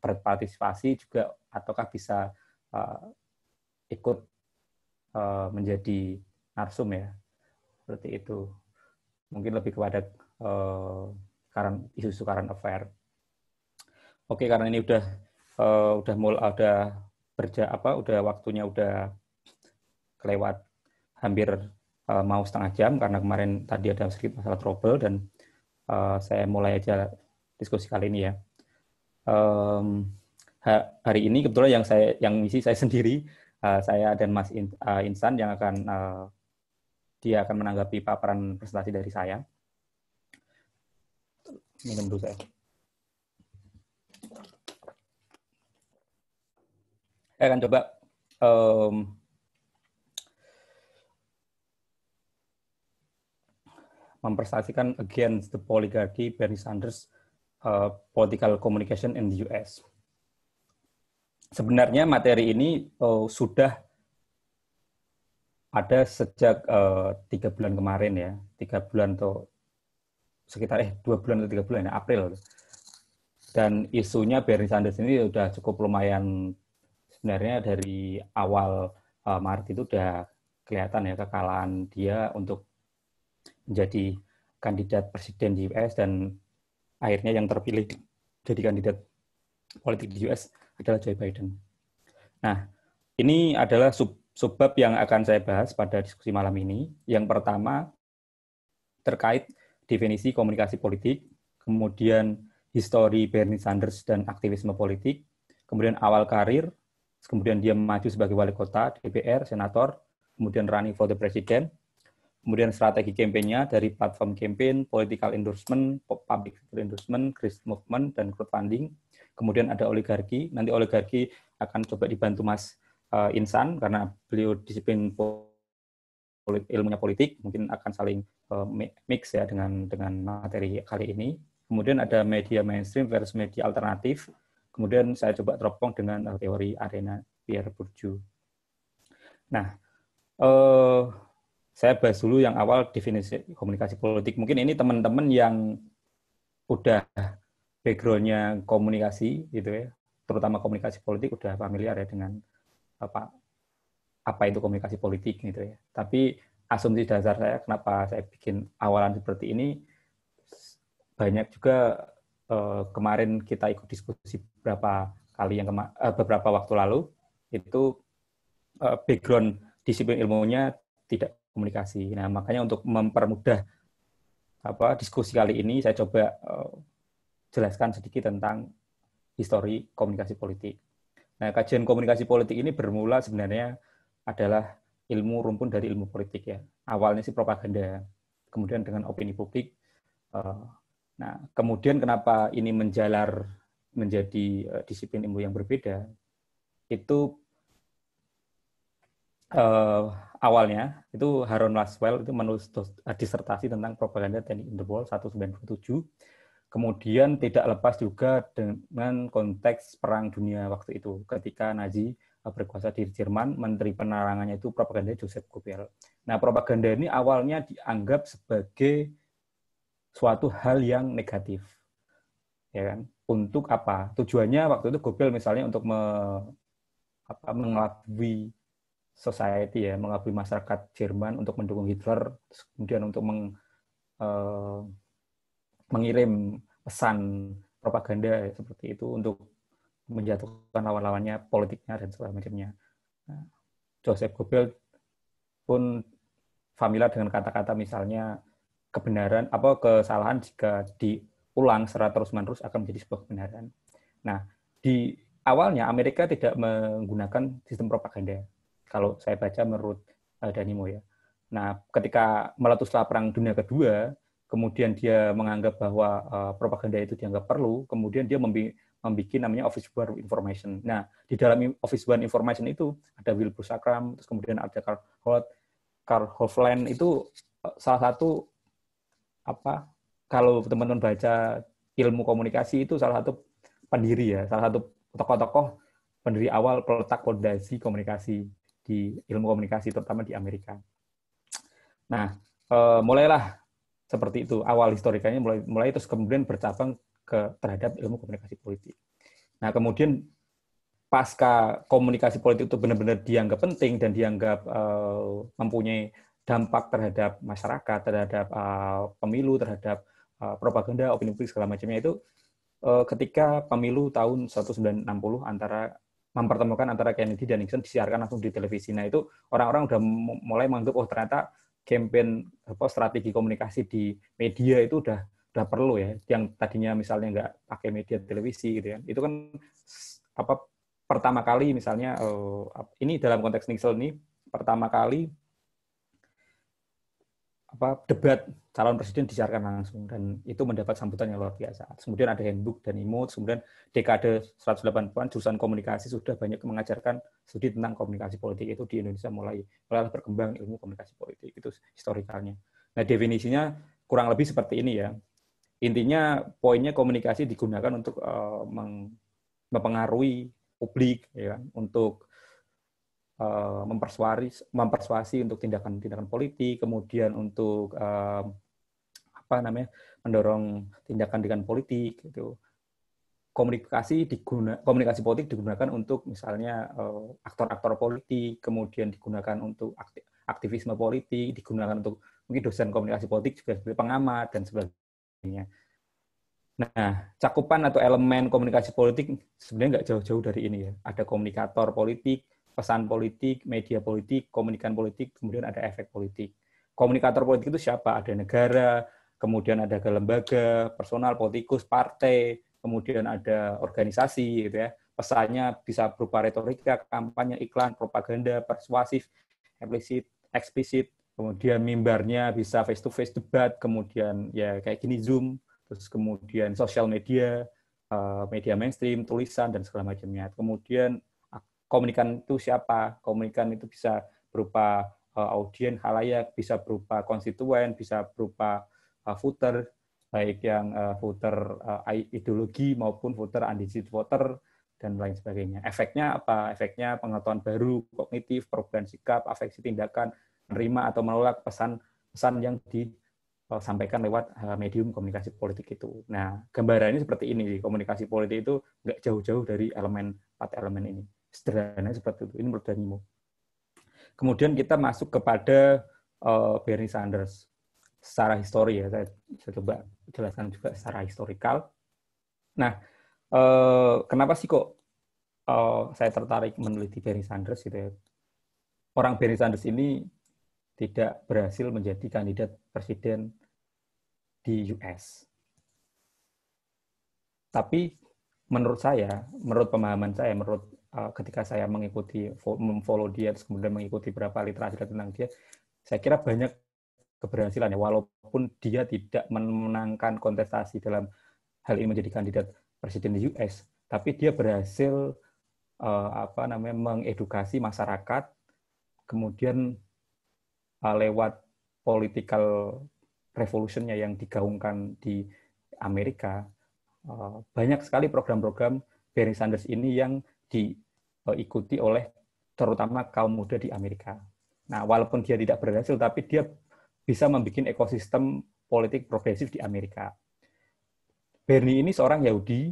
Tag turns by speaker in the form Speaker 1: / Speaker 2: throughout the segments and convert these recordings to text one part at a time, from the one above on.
Speaker 1: berpartisipasi juga, ataukah bisa ikut menjadi narsum ya, seperti itu. Mungkin lebih kepada isu-isu current affair. Oke, karena ini udah waktunya udah kelewat hampir mau setengah jam, karena kemarin tadi ada sedikit masalah trouble, dan saya mulai aja diskusi kali ini ya. Hari ini kebetulan yang ngisi saya sendiri, saya dan Mas Insan yang dia akan menanggapi paparan presentasi dari saya. Minum dulu saya. Saya akan coba mempresentasikan Against the Oligarchy, Bernie Sanders Political Communication in the US. Sebenarnya materi ini sudah ada sejak 3 bulan kemarin ya, 3 bulan atau sekitar 2 bulan atau 3 bulan ya, April. Dan isunya Bernie Sanders ini sudah cukup lumayan, sebenarnya dari awal Maret itu udah kelihatan ya kekalahan dia untuk menjadi kandidat presiden di US, dan akhirnya yang terpilih jadi kandidat politik di US adalah Joe Biden. Nah, ini adalah subbab yang akan saya bahas pada diskusi malam ini. Yang pertama terkait definisi komunikasi politik, kemudian histori Bernie Sanders dan aktivisme politik, kemudian awal karir, kemudian dia maju sebagai wali kota, DPR, senator, kemudian running for the president, kemudian strategi kampanye dari platform campaign, political endorsement, public endorsement, grassroots movement, dan crowdfunding. Kemudian ada oligarki. Nanti oligarki akan coba dibantu Mas Insan, karena beliau disiplin ilmunya politik, mungkin akan saling mix ya dengan materi kali ini. Kemudian ada media mainstream versus media alternatif. Kemudian saya coba teropong dengan teori arena Pierre Bourdieu. Nah, saya bahas dulu yang awal, definisi komunikasi politik. Mungkin ini teman-teman yang udah background-nya komunikasi gitu ya, terutama komunikasi politik, udah familiar ya dengan apa itu komunikasi politik gitu ya. Tapi asumsi dasar saya kenapa saya bikin awalan seperti ini, banyak juga kemarin kita ikut diskusi beberapa kali beberapa waktu lalu, itu background disiplin ilmunya tidak komunikasi. Nah, makanya untuk mempermudah diskusi kali ini, saya coba jelaskan sedikit tentang histori komunikasi politik. Nah, kajian komunikasi politik ini bermula sebenarnya adalah ilmu rumpun dari ilmu politik ya. Awalnya sih propaganda, kemudian dengan opini publik. Nah, kemudian kenapa ini menjalar menjadi disiplin ilmu yang berbeda? Itu awalnya itu Harold Laswell itu menulis disertasi tentang propaganda teknik in the world 1997. Kemudian tidak lepas juga dengan konteks Perang Dunia waktu itu, ketika Nazi berkuasa di Jerman, menteri penerangannya itu propaganda Joseph Goebbels. Nah, propaganda ini awalnya dianggap sebagai suatu hal yang negatif, ya kan? Untuk apa? Tujuannya waktu itu Goebbels misalnya untuk mengelabui society ya, mengelabui masyarakat Jerman untuk mendukung Hitler, kemudian untuk mengirim pesan propaganda seperti itu untuk menjatuhkan lawan-lawannya, politiknya dan segala macamnya. Nah, Joseph Goebbels pun familiar dengan kata-kata misalnya kebenaran kesalahan jika diulang secara terus-menerus akan menjadi sebuah kebenaran. Nah, di awalnya Amerika tidak menggunakan sistem propaganda. Kalau saya baca menurut Danimo ya. Nah, ketika meletuslah Perang Dunia Kedua, kemudian dia menganggap bahwa propaganda itu dianggap perlu, kemudian dia membuat namanya Office War Information. Nah, di dalam Office War Information itu ada Wilbur Sakram, terus kemudian ada Karl Hofland, itu salah satu kalau teman-teman baca ilmu komunikasi itu salah satu pendiri ya, salah satu tokoh-tokoh pendiri awal peletak fondasi komunikasi di ilmu komunikasi terutama di Amerika. Nah, mulailah seperti itu awal historikanya mulai terus kemudian bercabang terhadap ilmu komunikasi politik. Nah, kemudian pasca komunikasi politik itu benar-benar dianggap penting dan dianggap mempunyai dampak terhadap masyarakat, terhadap pemilu, terhadap propaganda, opini publik segala macamnya itu ketika pemilu tahun 1960 mempertemukan antara Kennedy dan Nixon disiarkan langsung di televisi. Nah itu orang-orang udah mulai menganggap ternyata campaign strategi komunikasi di media itu udah perlu ya. Yang tadinya misalnya nggak pakai media televisi gitu ya. Itu kan pertama kali misalnya ini dalam konteks Nixon ini pertama kali debat calon presiden disiarkan langsung dan itu mendapat sambutan yang luar biasa. Kemudian ada handbook dan imut, kemudian dekade 180-an jurusan komunikasi sudah banyak mengajarkan studi tentang komunikasi politik itu di Indonesia mulai berkembang ilmu komunikasi politik itu historikalnya. Nah, definisinya kurang lebih seperti ini ya. Intinya poinnya komunikasi digunakan untuk mempengaruhi publik ya, untuk mempersuasi untuk tindakan-tindakan politik, kemudian untuk mendorong tindakan politik gitu. Komunikasi politik digunakan untuk misalnya aktor-aktor politik, kemudian digunakan untuk aktivisme politik, digunakan untuk mungkin dosen komunikasi politik juga sebagai pengamat dan sebagainya. Nah, cakupan atau elemen komunikasi politik sebenarnya nggak jauh-jauh dari ini ya. Ada komunikator politik, pesan politik, media politik, komunikan politik, kemudian ada efek politik. Komunikator politik itu siapa? Ada negara, kemudian ada lembaga, personal, politikus, partai, kemudian ada organisasi, gitu ya. Pesannya bisa berupa retorika, kampanye, iklan, propaganda, persuasif, eksplisit, kemudian mimbarnya bisa face-to-face debat, kemudian ya kayak gini Zoom, terus kemudian sosial media, media mainstream, tulisan, dan segala macamnya. Kemudian komunikan itu siapa? Komunikan itu bisa berupa audien, khalayak, bisa berupa konstituen, bisa berupa voter, baik yang voter ideologi maupun voter undecided voter, dan lain sebagainya. Efeknya apa? Efeknya pengetahuan baru, kognitif, perubahan sikap, afeksi tindakan, menerima atau menolak pesan-pesan yang disampaikan lewat medium komunikasi politik itu. Nah, gambarannya seperti ini. Komunikasi politik itu nggak jauh-jauh dari 4 elemen ini. Sederhana seperti itu. Ini menurut darimu. Kemudian kita masuk kepada Bernie Sanders. Secara histori ya, saya coba jelaskan juga secara historikal. Nah, kenapa sih kok saya tertarik meneliti Bernie Sanders gitu ya? Orang Bernie Sanders ini tidak berhasil menjadi kandidat presiden di US. Tapi menurut saya, menurut pemahaman saya, ketika saya memfollow dia, kemudian mengikuti beberapa literasi tentang dia, saya kira banyak keberhasilannya, walaupun dia tidak memenangkan kontestasi dalam hal ini menjadi kandidat presiden di US, tapi dia berhasil mengedukasi masyarakat, kemudian lewat political revolution-nya yang digaungkan di Amerika, banyak sekali program-program Bernie Sanders ini yang diikuti oleh terutama kaum muda di Amerika. Nah, walaupun dia tidak berhasil, tapi dia bisa membuat ekosistem politik progresif di Amerika. Bernie ini seorang Yahudi,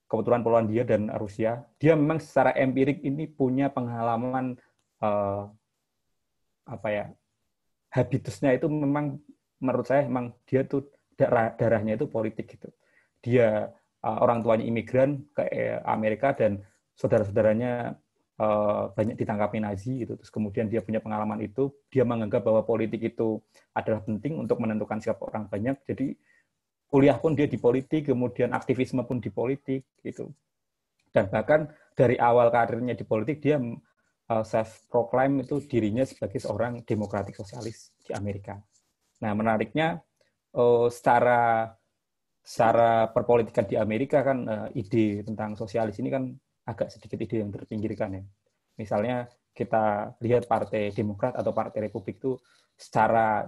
Speaker 1: kebetulan Polandia dan Rusia. Dia memang secara empirik ini punya pengalaman habitusnya itu memang menurut saya memang dia tuh darahnya itu politik gitu. Dia orang tuanya imigran ke Amerika dan saudara-saudaranya banyak ditangkapi Nazi gitu. Terus kemudian dia punya pengalaman itu, dia menganggap bahwa politik itu adalah penting untuk menentukan sikap orang banyak. Jadi kuliah pun dia di politik, kemudian aktivisme pun di politik gitu. Dan bahkan dari awal karirnya di politik dia self-proclaim itu dirinya sebagai seorang demokratik sosialis di Amerika. Nah, menariknya secara perpolitikan di Amerika kan ide tentang sosialis ini kan agak sedikit ide yang terpinggirkan ya. Misalnya kita lihat Partai Demokrat atau Partai Republik itu secara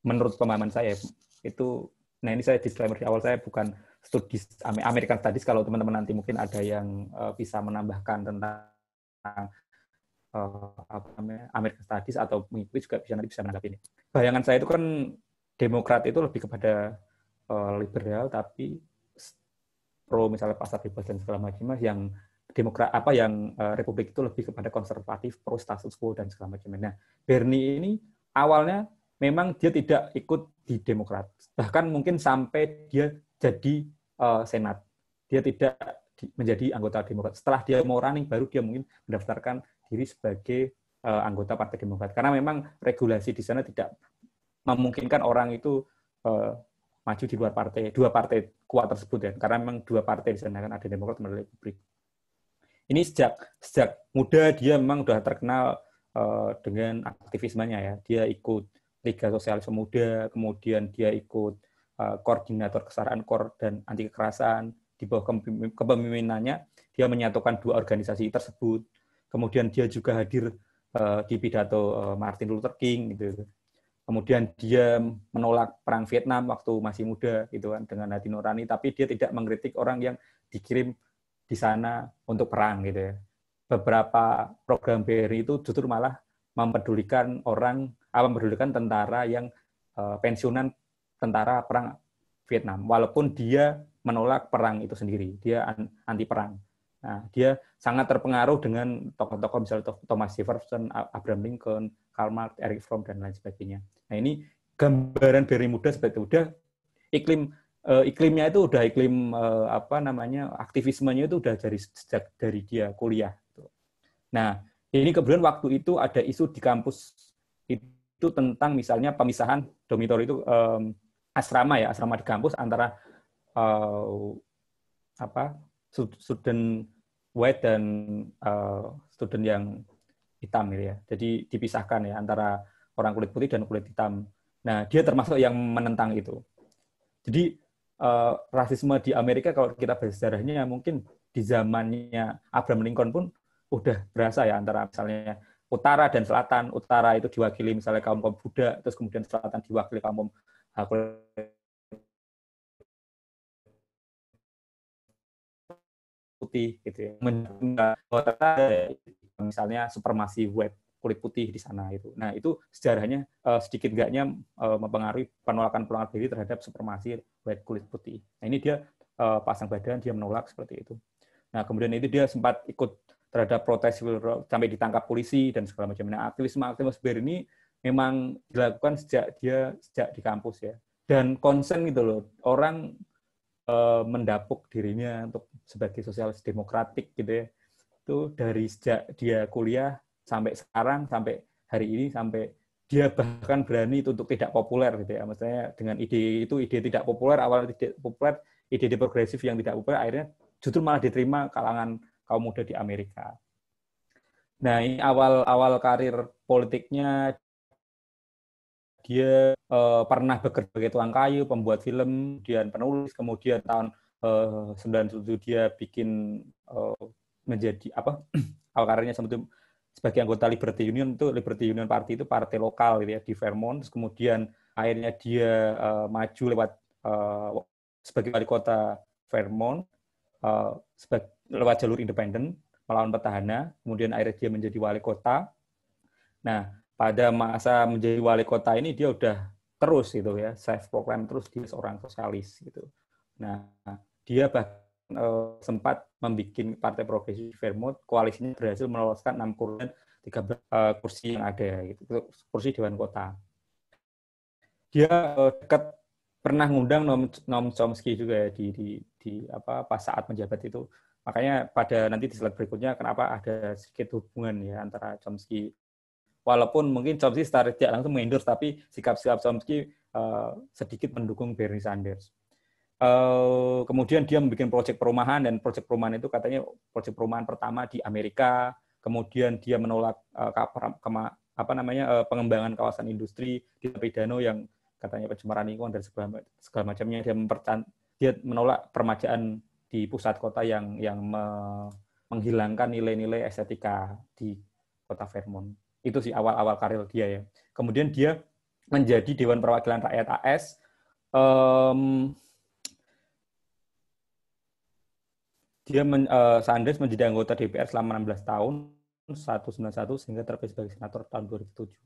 Speaker 1: menurut pemahaman saya itu, nah ini saya disclaimer di awal, saya bukan studi American Studies, kalau teman-teman nanti mungkin ada yang bisa menambahkan tentang American Studies atau mengikuti juga nanti bisa menanggapi ini. Bayangan saya itu kan Demokrat itu lebih kepada liberal tapi pro misalnya pasar bebas dan segala macam, yang Demokrat yang Republik itu lebih kepada konservatif, pro status quo dan segala macam. Nah, Bernie ini awalnya memang dia tidak ikut di Demokrat, bahkan mungkin sampai dia jadi Senat, dia tidak menjadi anggota Demokrat. Setelah dia mau running, baru dia mungkin mendaftarkan diri sebagai anggota Partai Demokrat, karena memang regulasi di sana tidak memungkinkan orang itu maju di luar dua partai kuat tersebut ya, karena memang dua partai di sana kan, ada Demokrat dan Republik. Ini sejak muda dia memang sudah terkenal dengan aktivismenya ya. Dia ikut Liga Sosialis Pemuda, kemudian dia ikut koordinator kesetaraan dan anti kekerasan. Di bawah kepemimpinannya dia menyatukan dua organisasi tersebut. Kemudian dia juga hadir di pidato Martin Luther King gitu. Kemudian dia menolak perang Vietnam waktu masih muda gitu kan, dengan hati nurani, tapi dia tidak mengkritik orang yang dikirim di sana untuk perang gitu ya. Beberapa program BRI itu justru malah mempedulikan tentara yang pensiunan tentara perang Vietnam, walaupun dia menolak perang itu sendiri, dia anti perang. Nah, dia sangat terpengaruh dengan tokoh-tokoh misalnya Thomas Jefferson, Abraham Lincoln, Karl Marx, Erich Fromm dan lain sebagainya. Nah, ini gambaran BRI muda seperti itu. Udah iklimnya itu udah iklim aktivismenya itu udah sejak dari dia kuliah. Nah, ini kemudian waktu itu ada isu di kampus itu tentang misalnya pemisahan dormitory itu asrama di kampus antara student white dan student yang hitam gitu ya. Jadi dipisahkan ya antara orang kulit putih dan kulit hitam. Nah, dia termasuk yang menentang itu. Jadi rasisme di Amerika kalau kita bahas sejarahnya mungkin di zamannya Abraham Lincoln pun udah berasa ya, antara misalnya utara dan selatan. Utara itu diwakili misalnya kaum Buddha, terus kemudian selatan diwakili kaum putih gitu ya. Misalnya supremasi white, kulit putih di sana itu. Nah, itu sejarahnya sedikit enggaknya mempengaruhi penolakan BRI terhadap supremasi white, kulit putih. Nah, ini dia pasang badan, dia menolak seperti itu. Nah, kemudian itu dia sempat ikut terhadap protes sampai ditangkap polisi dan segala macam. Nah, aktivisme BRI ini memang dilakukan sejak di kampus ya. Dan konsen gitu loh, orang mendapuk dirinya untuk sebagai sosialis demokratik gitu ya. Itu dari sejak dia kuliah sampai sekarang, sampai hari ini, sampai dia bahkan berani itu untuk tidak populer gitu ya. Maksudnya dengan ide tidak populer, awalnya tidak populer, ide progresif yang tidak populer, akhirnya justru malah diterima kalangan kaum muda di Amerika. Nah, ini awal karir politiknya, dia pernah bekerja sebagai tukang kayu, pembuat film, kemudian penulis, kemudian tahun 97 dia bikin menjadi awal karirnya sebagai anggota Liberty Union. Itu Liberty Union Party itu partai lokal gitu ya di Vermont. Terus kemudian akhirnya dia maju lewat sebagai wali kota Vermont lewat jalur independen melawan petahana. Kemudian akhirnya dia menjadi wali kota. Nah, pada masa menjadi wali kota ini dia udah terus gitu ya, self-proclaim terus dia seorang sosialis gitu. Nah, dia bahkan sempat membuat Partai Progresif Vermont, koalisinya berhasil meloloskan 6 kursi, 13 kursi yang ada gitu, kursi dewan kota. Dia dekat pernah ngundang Noam Chomsky juga ya pas saat menjabat itu. Makanya pada nanti di slide berikutnya kenapa ada sedikit hubungan ya antara Chomsky, walaupun mungkin Chomsky secara tidak langsung mengendorse, tapi sikap-sikap Chomsky sedikit mendukung Bernie Sanders. Kemudian dia membuat proyek perumahan, dan proyek perumahan itu katanya proyek perumahan pertama di Amerika. Kemudian dia menolak pengembangan kawasan industri di Pidano yang katanya pencemaran lingkungan dan segala macamnya. Dia menolak permajaan di pusat kota yang menghilangkan nilai-nilai estetika di kota Vermont. Itu sih awal-awal karir dia ya. Kemudian dia menjadi Dewan Perwakilan Rakyat AS. Sanders menjadi anggota DPR selama 16 tahun, 1991 sehingga terpilih sebagai senator tahun 2007.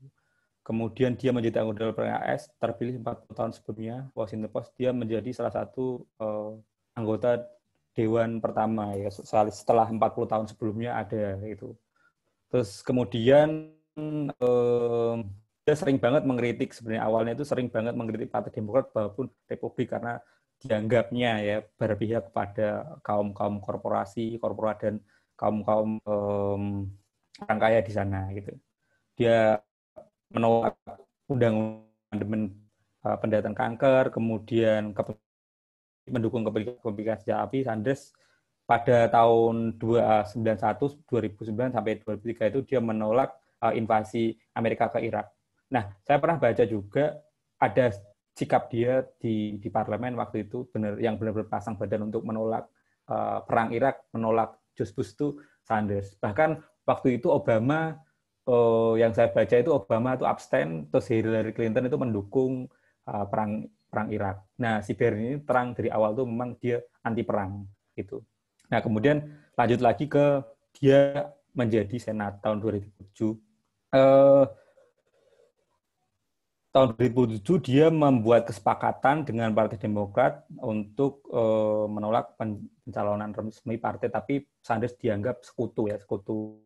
Speaker 1: Kemudian dia menjadi anggota DPR AS, terpilih 40 tahun sebelumnya. Washington Post, dia menjadi salah satu anggota Dewan pertama ya setelah 40 tahun sebelumnya ada itu. Terus kemudian dia sering banget mengkritik, sebenarnya awalnya itu sering banget mengkritik Partai Demokrat walaupun Republik karena dianggapnya ya berpihak kepada kaum-kaum korporat dan kaum-kaum orang kaya di sana gitu. Dia menolak undang-undang pendeteksi kanker, kemudian mendukung kemerdekaan senjata api. Sanders pada tahun 2009 sampai 2003 itu dia menolak invasi Amerika ke Irak. Nah, saya pernah baca juga ada sikap dia di parlemen waktu itu yang benar-benar pasang badan untuk menolak perang Irak, menolak George Bush itu Sanders. Bahkan waktu itu Obama yang saya baca itu Obama itu abstain, terus Hillary Clinton itu mendukung perang Irak. Nah, si Bernie ini terang dari awal tuh memang dia anti perang gitu. Nah, kemudian lanjut lagi ke dia menjadi senat tahun 2007. Tahun 2007 dia membuat kesepakatan dengan Partai Demokrat untuk menolak pencalonan resmi partai, tapi Sanders dianggap sekutu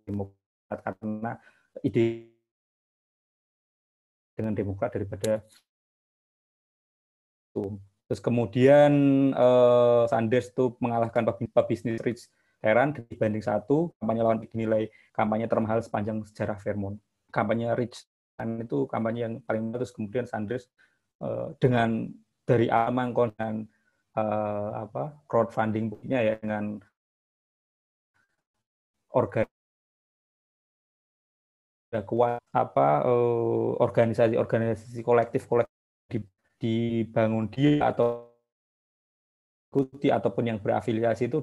Speaker 1: Demokrat karena ide dengan Demokrat daripada itu. Terus kemudian Sanders tuh mengalahkan pebisnis Rich Heran dibanding satu, kampanye lawan dinilai kampanye termahal sepanjang sejarah Vermont. Kampanye Rich Heran itu kampanye yang paling bagus. Kemudian Sanders dengan dari Amangkon dan crowdfunding-nya ya dengan kuat organisasi kolektif dibangun dia atau ikuti ataupun yang berafiliasi itu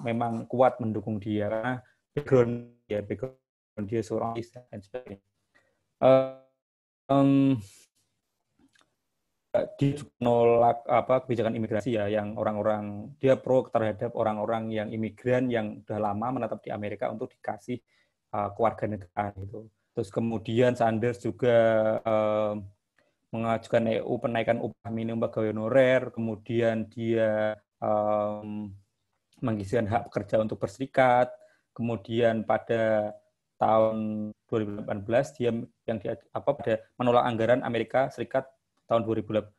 Speaker 1: memang kuat mendukung dia karena background dia seorang Islam dan sebagainya. Dia menolak kebijakan imigrasi ya yang orang-orang dia pro terhadap orang-orang yang imigran yang sudah lama menetap di Amerika untuk dikasih kewarganegaraan itu. Terus kemudian Sanders juga mengajukan EU penaikan upah minimum pegawai honorer, kemudian dia mengizinkan hak pekerja untuk berserikat, kemudian pada tahun 2018 dia menolak anggaran Amerika Serikat tahun 2018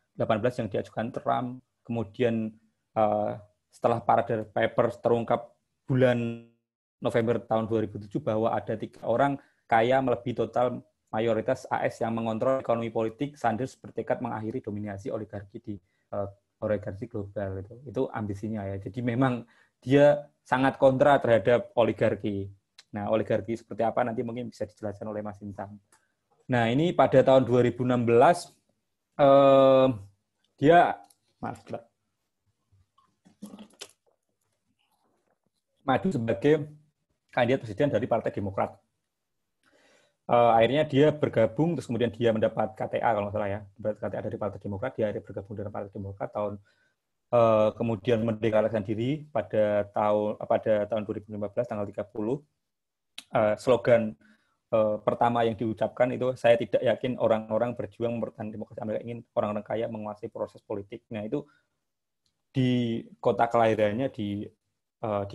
Speaker 1: yang diajukan Trump, kemudian setelah Paradise Papers terungkap bulan November tahun 2007 bahwa ada 3 orang kaya melebihi total mayoritas AS yang mengontrol ekonomi politik, Sanders bertekad mengakhiri dominasi oligarki di oligarki global itu ambisinya ya. Jadi memang dia sangat kontra terhadap oligarki. Nah, oligarki seperti apa nanti mungkin bisa dijelaskan oleh Mas Intang. Nah, ini pada tahun 2016 dia maju sebagai kandidat presiden dari Partai Demokrat. Akhirnya dia bergabung, terus kemudian dia mendapat KTA kalau nggak salah ya, mendapat KTA dari Partai Demokrat, dia akhirnya bergabung dengan Partai Demokrat kemudian mendeklarasikan diri pada tahun 2015 tanggal 30. Slogan pertama yang diucapkan itu, saya tidak yakin orang-orang berjuang mempertahankan demokrasi Amerika ingin orang-orang kaya menguasai proses politik. Nah itu di kota kelahirannya di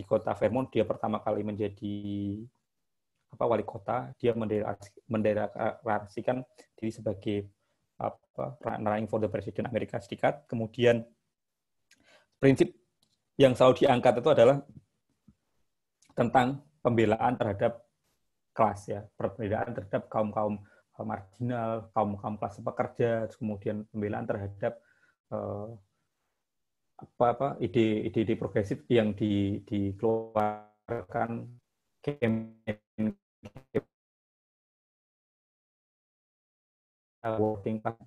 Speaker 1: kota Vermont, dia pertama kali menjadi wali kota, dia mendeklarasikan diri sebagai running for the President Amerika Serikat. Kemudian prinsip yang selalu diangkat itu adalah tentang pembelaan terhadap kelas ya, perbedaan terhadap kaum-kaum marginal, kaum-kaum kelas pekerja, kemudian pembelaan terhadap ide-ide progresif yang dikeluarkan working class.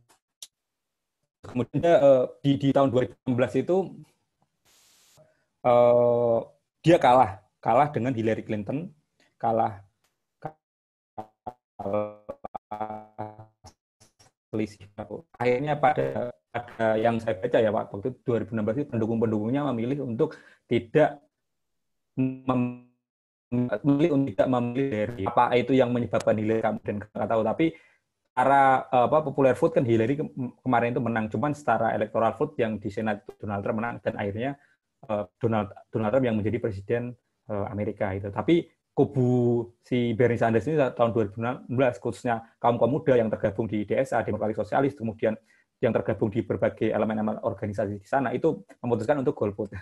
Speaker 1: Kemudian di tahun 2016 itu dia kalah dengan Hillary Clinton, akhirnya pada yang saya baca ya waktu itu 2016 itu pendukung-pendukungnya memilih untuk tidak memilih dari apa itu yang menyebabkan Hillary kemudian nggak tahu, tapi popular vote kan Hillary kemarin itu menang, cuman secara electoral vote yang di Senat Donald Trump menang, dan akhirnya Donald Trump yang menjadi presiden Amerika itu. Tapi kubu si Bernie Sanders ini tahun 2016 khususnya kaum muda yang tergabung di DSA, Demokrasi Sosialis, kemudian yang tergabung di berbagai elemen-elemen organisasi di sana itu memutuskan untuk golput.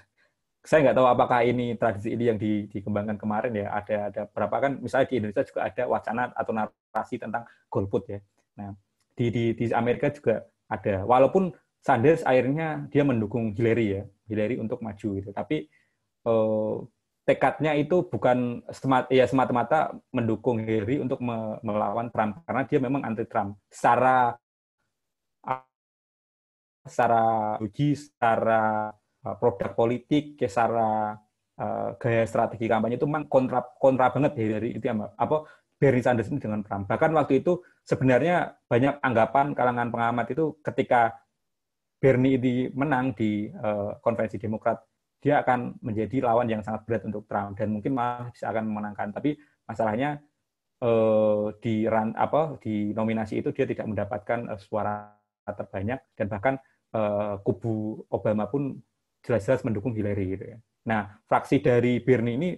Speaker 1: Saya nggak tahu apakah ini tradisi ini yang dikembangkan kemarin ya. Ada berapa kan, misalnya di Indonesia juga ada wacana atau narasi tentang golput ya. Nah, di Amerika juga ada. Walaupun Sanders akhirnya dia mendukung Hillary untuk maju gitu. Tapi tekadnya itu bukan semata-mata mendukung Hillary untuk melawan Trump, karena dia memang anti Trump. Secara uji, secara produk politik, secara gaya strategi kampanye itu memang kontra banget dari itu Bernie Sanders ini dengan Trump. Bahkan waktu itu sebenarnya banyak anggapan kalangan pengamat itu ketika Bernie ini menang di konvensi Demokrat, dia akan menjadi lawan yang sangat berat untuk Trump dan mungkin malah bisa akan memenangkan. Tapi masalahnya di nominasi itu dia tidak mendapatkan suara terbanyak, dan bahkan kubu Obama pun jelas-jelas mendukung Hillary gitu ya. Nah, fraksi dari Bernie ini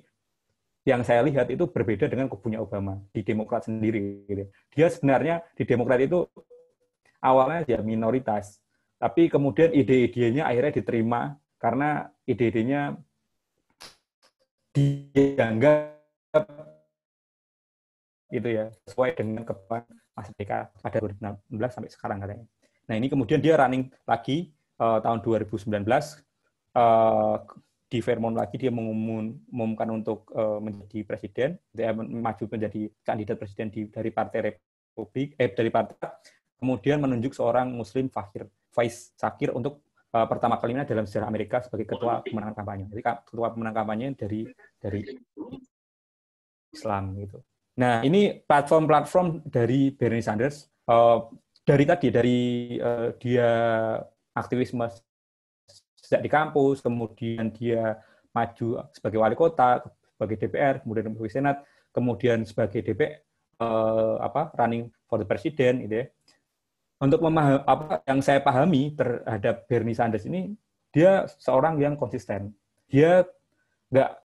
Speaker 1: yang saya lihat itu berbeda dengan kubunya Obama di Demokrat sendiri gitu. Dia sebenarnya di Demokrat itu awalnya dia minoritas, tapi kemudian ide-idenya akhirnya diterima karena ide-idenya dianggap itu ya sesuai dengan kebutuhan Mas BK pada 2016 sampai sekarang katanya. Nah, ini kemudian dia running lagi tahun 2019 di Vermont lagi, dia mengumumkan untuk menjadi presiden, dia maju menjadi kandidat presiden dari Partai Republik dari Partai, kemudian menunjuk seorang Muslim Faiz Shakir untuk pertama kalinya dalam sejarah Amerika sebagai ketua pemenangan kampanye. Jadi ketua pemenang kampanye dari Islam gitu. Nah, ini platform-platform dari Bernie Sanders dari dia aktivisme sejak di kampus, kemudian dia maju sebagai wali kota, sebagai DPR, kemudian sebagai Senat, kemudian sebagai DPR running for the president gitu ya. Untuk yang saya pahami terhadap Bernie Sanders ini, dia seorang yang konsisten. Dia nggak